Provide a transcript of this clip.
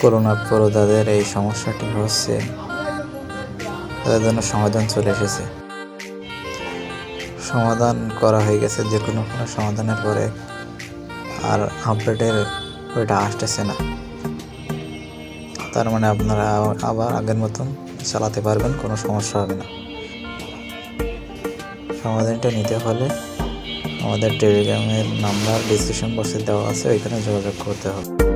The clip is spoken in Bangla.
করোনার পর তাদের এই সমস্যাটি হচ্ছে, তাদের জন্য সমাধান চলে এসেছে। সমাধান করা হয়ে গেছে, যে কোনো সমাধানের পরে আর আপডেটের ওইটা আসতেছে না। তার মানে আপনারা আবার আগের মতন চালাতে পারবেন, কোনো সমস্যা হবে না। সমাধানটা নিতে হলে আমাদের টেলিগ্রামের নাম্বার ডিসক্রিপশন বক্সে দেওয়া আছে, ওইখানে যোগাযোগ করতে হবে।